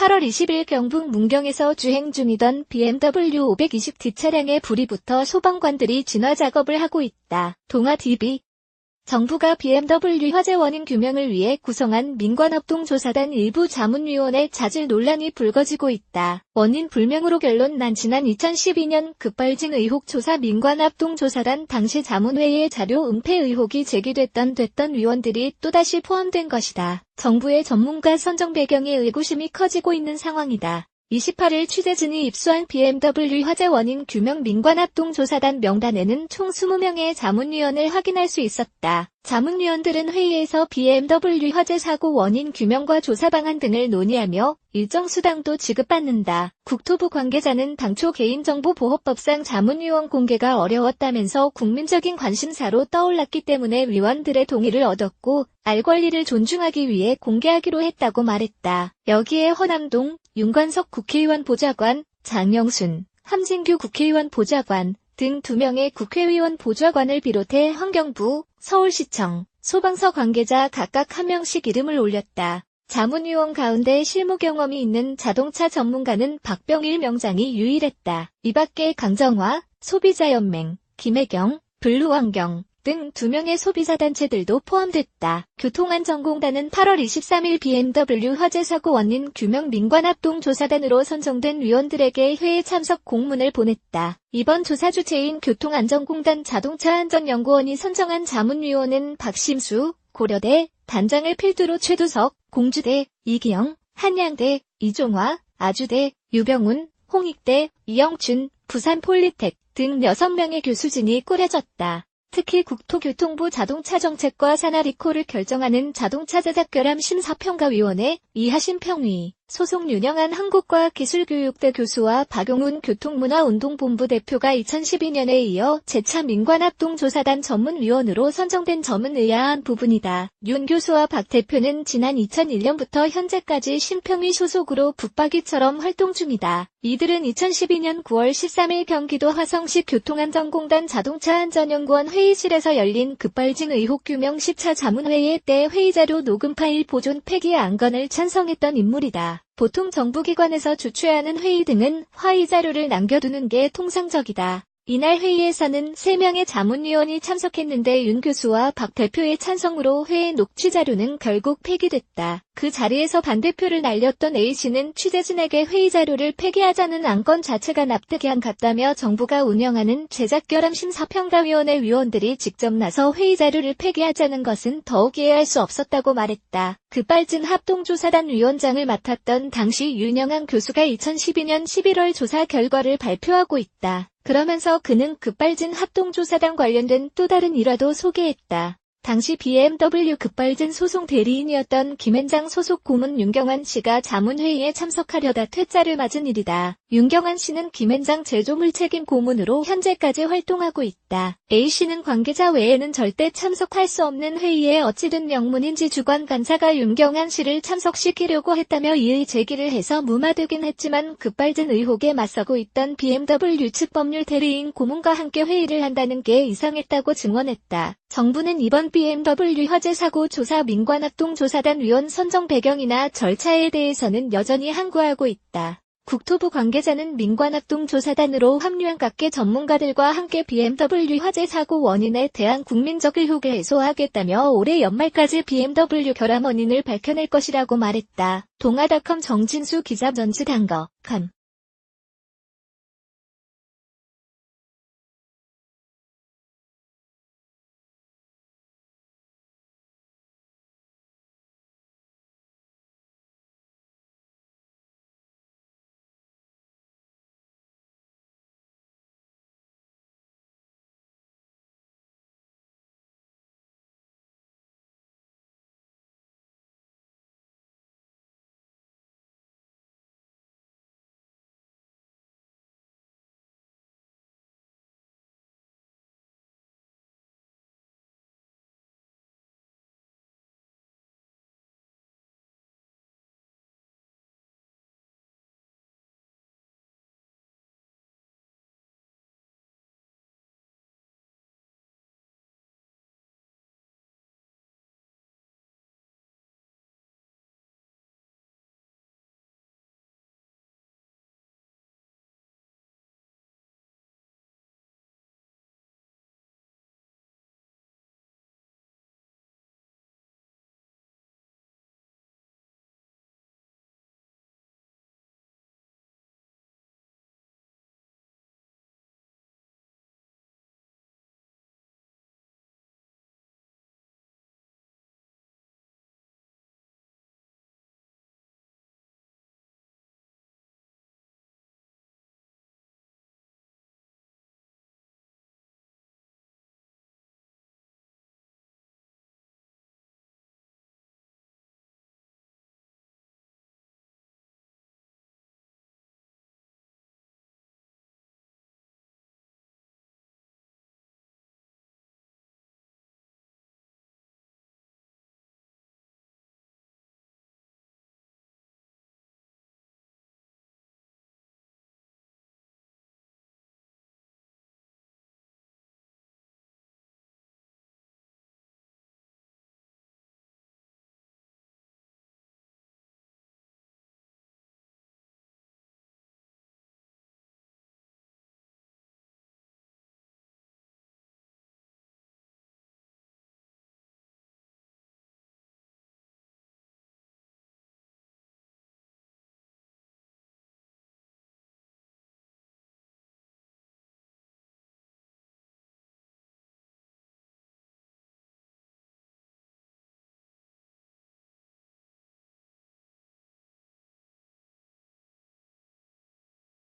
8월 20일 경북 문경에서 주행 중이던 BMW 520D 차량에 불이 붙어 소방관들이 진화 작업을 하고 있다. 동아TV 정부가 BMW 화재 원인 규명을 위해 구성한 민관합동조사단 일부 자문위원회 자질 논란이 불거지고 있다. 원인 불명으로 결론 난 지난 2012년 급발진 의혹 조사 민관합동조사단 당시 자문회의의 자료 은폐 의혹이 제기됐던 위원들이 또다시 포함된 것이다. 정부의 전문가 선정 배경에 의구심이 커지고 있는 상황이다. 28일 취재진이 입수한 BMW 화재 원인 규명 민관합동조사단 명단에는 총 20명의 자문위원을 확인할 수 있었다. 자문위원들은 회의에서 BMW 화재 사고 원인 규명과 조사 방안 등을 논의하며 일정 수당도 지급받는다. 국토부 관계자는 당초 개인정보보호법상 자문위원 공개가 어려웠다면서 국민적인 관심사로 떠올랐기 때문에 위원들의 동의를 얻었고 알 권리를 존중하기 위해 공개하기로 했다고 말했다. 여기에 허남동, 윤관석 국회의원 보좌관, 장영순, 함진규 국회의원 보좌관 등 2명의 국회의원 보좌관을 비롯해 환경부, 서울시청, 소방서 관계자 각각 1명씩 이름을 올렸다. 자문위원 가운데 실무 경험이 있는 자동차 전문가는 박병일 명장이 유일했다. 이 밖에 강정화, 소비자연맹, 김혜경, 블루환경 등 2명의 소비자단체들도 포함됐다. 교통안전공단은 8월 23일 BMW 화재 사고 원인 규명 민관합동조사단으로 선정된 위원들에게 회의 참석 공문을 보냈다. 이번 조사 주체인 교통안전공단 자동차안전연구원이 선정한 자문위원은 박심수, 고려대, 단장을 필두로 최두석, 공주대, 이기영, 한양대, 이종화, 아주대, 유병훈, 홍익대, 이영춘, 부산폴리텍 등 6명의 교수진이 꾸려졌다. 특히 국토교통부 자동차정책과 산하리콜을 결정하는 자동차제작결함 심사평가위원회, 이하신 평의, 소속 윤영한 한국과학기술교육대 교수와 박용훈 교통문화운동본부 대표가 2012년에 이어 재차 민관합동조사단 전문위원으로 선정된 점은 의아한 부분이다. 윤 교수와 박 대표는 지난 2001년부터 현재까지 심평위 소속으로 붙박이처럼 활동 중이다. 이들은 2012년 9월 13일 경기도 화성시 교통안전공단 자동차안전연구원 회의실에서 열린 급발진 의혹 규명 10차 자문회의 때 회의자료 녹음 파일 보존 폐기 안건을 찬성했던 인물이다. 보통 정부기관에서 주최하는 회의 등은 화의자료를 남겨두는 게 통상적이다. 이날 회의에서는 3명의 자문위원이 참석했는데 윤 교수와 박 대표의 찬성으로 회의 녹취 자료는 결국 폐기됐다. 그 자리에서 반대표를 날렸던 A씨는 취재진에게 회의 자료를 폐기하자는 안건 자체가 납득이 안 갔다며 정부가 운영하는 제작결함 심사평가위원회 위원들이 직접 나서 회의 자료를 폐기하자는 것은 더욱 이해할 수 없었다고 말했다. 급발진 합동조사단 위원장을 맡았던 당시 윤영한 교수가 2012년 11월 조사 결과를 발표하고 있다. 그러면서 그는 급발진 합동조사단 관련된 또 다른 일화도 소개했다. 당시 BMW 급발진 소송 대리인이었던 김앤장 소속 고문 윤경환 씨가 자문회의에 참석하려다 퇴짜를 맞은 일이다. 윤경환 씨는 김앤장 제조물 책임 고문으로 현재까지 활동하고 있다. A씨는 관계자 외에는 절대 참석할 수 없는 회의에 어찌된 명문인지 주관 간사가 윤경환 씨를 참석시키려고 했다며 이의 제기를 해서 무마되긴 했지만 급발진 의혹에 맞서고 있던 BMW 측 법률 대리인 고문과 함께 회의를 한다는 게 이상했다고 증언했다. 정부는 이번 BMW 화재 사고 조사 민관합동조사단 위원 선정 배경이나 절차에 대해서는 여전히 항구하고 있다. 국토부 관계자는 민관합동조사단으로 합류한 각계 전문가들과 함께 BMW 화재 사고 원인에 대한 국민적 의혹을 해소하겠다며 올해 연말까지 BMW 결함 원인을 밝혀낼 것이라고 말했다. 동아닷컴 정진수 기자 전주단거, 컴